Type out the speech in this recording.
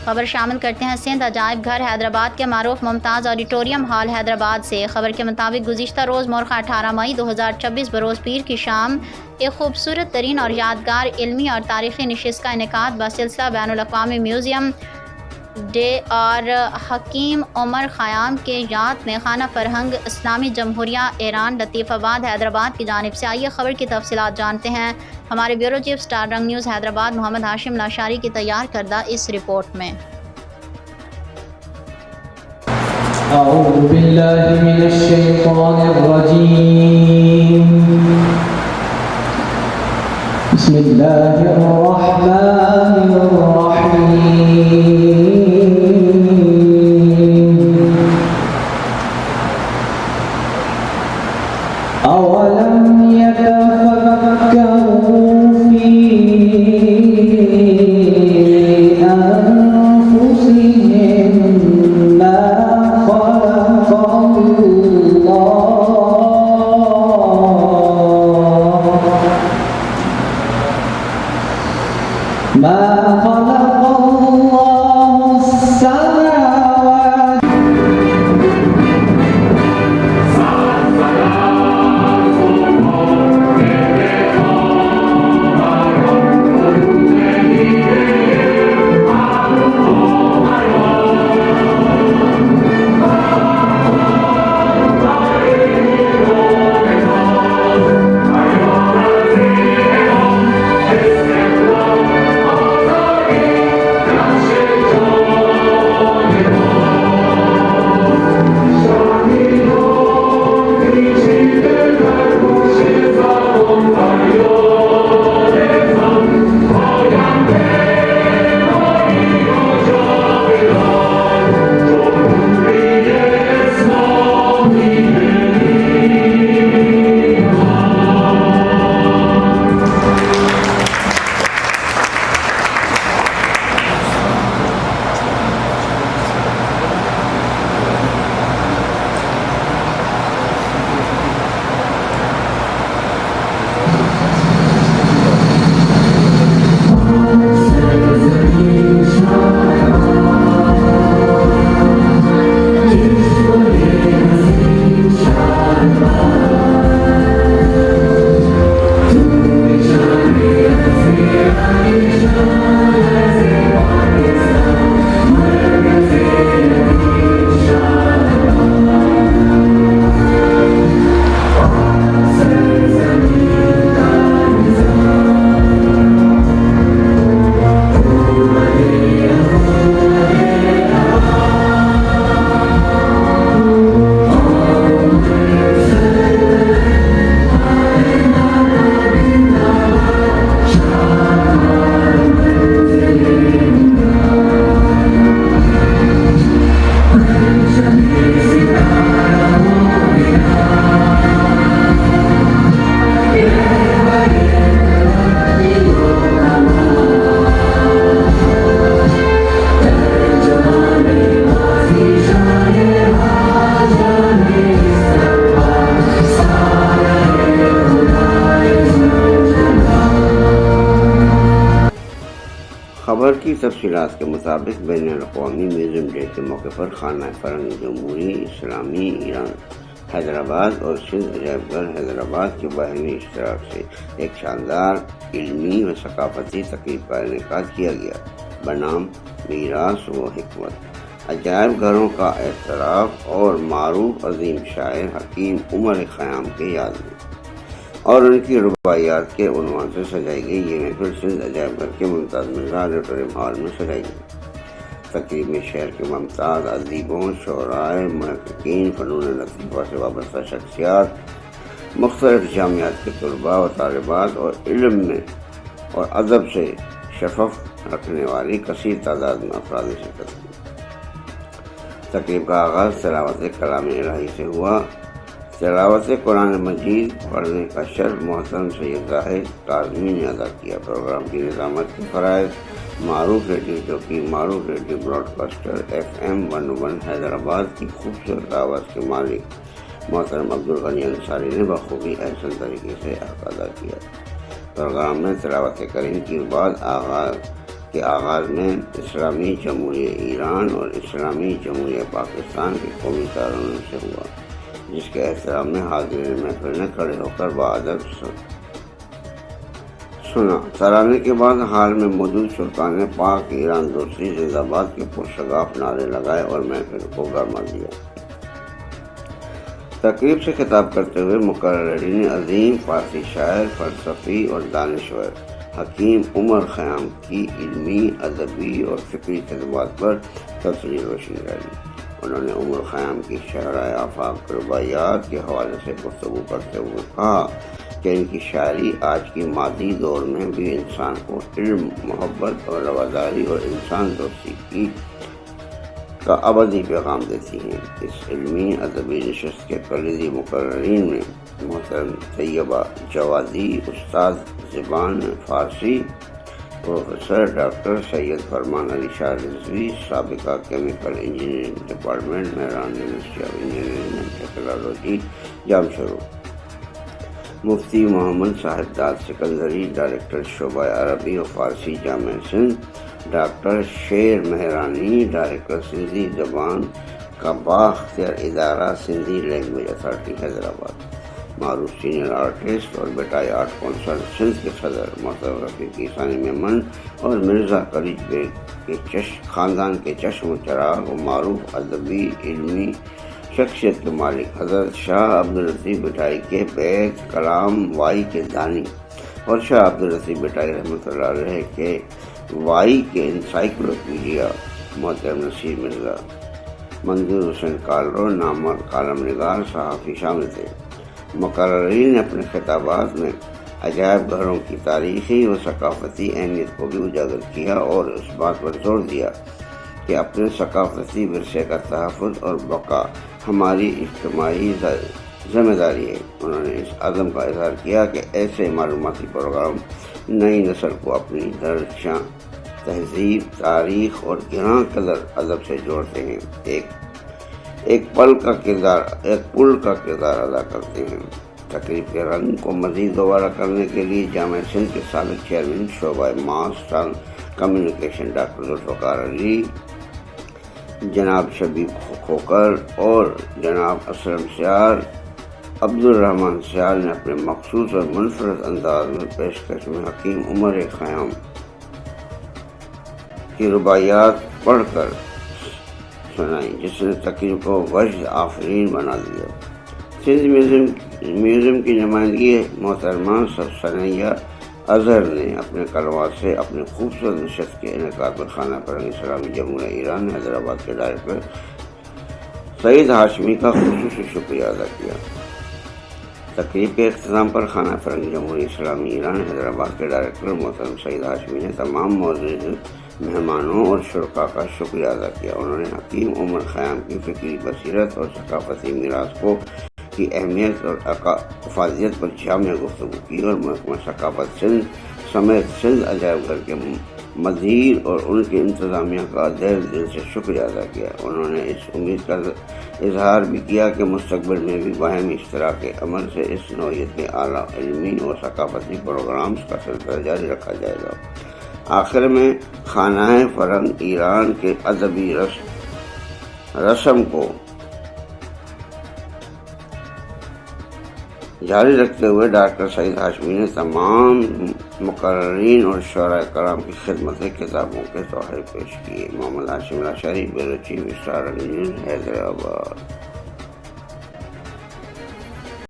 خبر شامل کرتے ہیں سندھ عجائب گھر حیدرآباد کے معروف ممتاز آڈیٹوریم ہال حیدرآباد سے۔ خبر کے مطابق گزشتہ روز مورخہ 18 مئی 2026 بروز پیر کی شام ایک خوبصورت ترین اور یادگار علمی اور تاریخی نشست کا انعقاد بسلسلہ بین الاقوامی میوزیم ڈے اور حکیم عمر خیام کے یاد میں خانہ فرہنگ اسلامی جمہوریہ ایران لطیف آباد حیدرآباد کی جانب سے۔ آئیے خبر کی تفصیلات جانتے ہیں ہمارے بیورو چیف اسٹار رنگ نیوز حیدرآباد محمد ہاشم لاشاری کی تیار کردہ اس رپورٹ میں۔ اعوذ باللہ من الشیطان الرجیم بسم اللہ الرحمن الرحیم اولم یتفکروا فی خبر کی تفصیلات کے مطابق بین الاقوامی میوزیم ڈے کے موقع پر خانہ فرہنگ جمہوری اسلامی ایران حیدرآباد اور سندھ عجائب گھر حیدرآباد کے باہمی اشتراک سے ایک شاندار علمی و ثقافتی تقریب کا انعقاد کیا گیا بنام میراث و حکمت۔ عجائب گھروں کا اعتراف اور معروف عظیم شاعر حکیم عمر خیام کے یاد میں اور ان کی رباعیات کے عنوان سے سجائی گئی یہ محفل سندھ عجائب گھر کے ممتاز مرزا آڈیٹوریم ہال میں سجائی گئی۔ تقریب میں شہر کے ممتاز ادیبوں، شعراء، محققین، فنون لطیفہ سے وابستہ شخصیات، مختلف جامعات کے طلباء و طالبات اور علم میں اور ادب سے شغف رکھنے والی کثیر تعداد میں افراد نے شرکت کی۔ تقریب کا آغاز تلاوت کلام الہی سے ہوا۔ تلاوت قرآن مجید پڑھنے کا شرف محترم سید زاہد کاظمی نے ادا کیا۔ پروگرام کی نظامت کے فرائض معروف ریڈیو جوکی، معروف radio broadcaster FM 101 Hyderabad کی خوبصورت آواز کے مالک محترم عبدالغنی انصاری نے بخوبی احسن طریقے سے ادا کیا۔ پروگرام میں تلاوت کریم کے بعد کے آغاز میں اسلامی جمہوریہ ایران اور اسلامی جمہوریہ پاکستان کے قومی ترانوں سے ہوا، جس کے احترام میں حاضرین محفل نے کھڑے ہو کر بادب سنا۔ ترانے کے بعد حال میں موجود سلطان پاک ایران دوسری زندہ آباد کے پرشگاف نعرے لگائے اور محفل کو گرما دیا۔ تقریب سے خطاب کرتے ہوئے مقررین عظیم فارسی شاعر، فلسفی اور دانشور حکیم عمر خیام کی علمی، ادبی اور فکری خدمات پر تفصیلی روشنی ڈالی۔ انہوں نے عمر خیام کی شاعرۂ آفاق رباعیات کے حوالے سے گفتگو کرتے ہوئے کہا کہ ان کی شاعری آج کی مادی دور میں بھی انسان کو علم، محبت اور رواداری اور انسان دوستی کا ابدی پیغام دیتی ہیں۔ اس علمی ادبی نشست کے کلیدی مقررین میں محترم طیبہ جوادی، استاد زبان فارسی، پروفیسر ڈاکٹر سید فرمان علی شاہ رضوی، سابقہ chemical engineering department, Mehran university of engineering and technology, Jamshoro, Mufti Muhammad Sahib Dad سکندری، director شعبہ عربی و فارسی جامعہ سندھ، ڈاکٹر شیر مہرانی، ڈائریکٹر سندھی زبان کا بااختیار ادارہ سندھی لینگویج اتھارٹی حیدرآباد، معروف سینئر آرٹسٹ اور بیٹائی آرٹ کونسل سندھ کے صدر محترم رفیقی ثانی میمن اور مرزا کلیج بیگ کے خاندان کے چشم و چراغ و معروف ادبی علمی شخصیت کے مالک حضرت شاہ عبداللطیف بٹائی کے بیت کلام وائی کے دانی اور شاہ عبداللطیف بٹائی رحمۃ اللہ علیہ کے وائی کے انسائکلوپیڈیا محترم نصیر مرزا، منظور حسین کالرو، نامور کالم نگار، صحافی شامل تھے۔ مقررین نے اپنے خطابات میں عجائب گھروں کی تاریخی و ثقافتی اہمیت کو بھی اجاگر کیا اور اس بات پر زور دیا کہ اپنے ثقافتی ورثے کا تحفظ اور بقا ہماری اجتماعی ذمہ داری ہے۔ انہوں نے اس عزم کا اظہار کیا کہ ایسے معلوماتی پروگرام نئی نسل کو اپنی درشاں تہذیب، تاریخ اور گراں قدر ادب سے جوڑتے ہیں، ایک پل کا کردار ادا کرتے ہیں۔ تقریب کے رنگ کو مزید دوبارہ کرنے کے لیے جامعہ سندھ کے سابق چیئرمین شعبہ ماس کمیونیکیشن ڈاکٹر ذوالفقار علی، جناب شبیب کھوکر اور جناب اسلم سیال، عبدالرحمن سیال نے اپنے مخصوص اور منفرد انداز میں پیشکش میں حکیم عمر خیام کی رباعیات پڑھ کر سنائی، جس نے تقریب کو وجد آفرین بنا دیا۔ سندھ میوزیم کی نمائندگی محترمہ ثنیہ اظہر نے اپنے کلمات سے اپنی خوبصورت نشست کے انعقاد پر خانہ فرنگ اسلامی جمہوریہ ایران حیدرآباد کے ڈائریکٹر سعید ہاشمی کا خصوصی شکریہ ادا کیا۔ تقریب کے اختتام پر خانہ فرنگ جمہوریہ اسلامی ایران حیدرآباد کے ڈائریکٹر محترم سعید ہاشمی نے تمام معزز مہمانوں اور شرکاء کا شکریہ ادا کیا۔ انہوں نے حکیم عمر خیام کی فکری بصیرت اور ثقافتی میراث کی اہمیت اور افادیت پر جامع گفتگو کی اور محکمہ ثقافت سندھ سمیت سندھ عجائب گھر کے مدیر اور ان کی انتظامیہ کا دل سے شکریہ ادا کیا۔ انہوں نے اس امید کا اظہار بھی کیا کہ مستقبل میں بھی باہمی اشتراک عمل سے اس نوعیت کے اعلیٰ علمی اور ثقافتی پروگرامز کا سلسلہ جاری رکھا جائے گا۔ آخر میں خانہ فرنگ ایران کے ادبی رسم کو جاری رکھتے ہوئے ڈاکٹر سعید ہاشمی نے تمام مقررین اور شعراء کرام کی خدمت کتابوں کے تحائف پیش کیے۔ محمد ہاشم لاشاری، بیروچی، اسٹار نیوز، حیدرآباد۔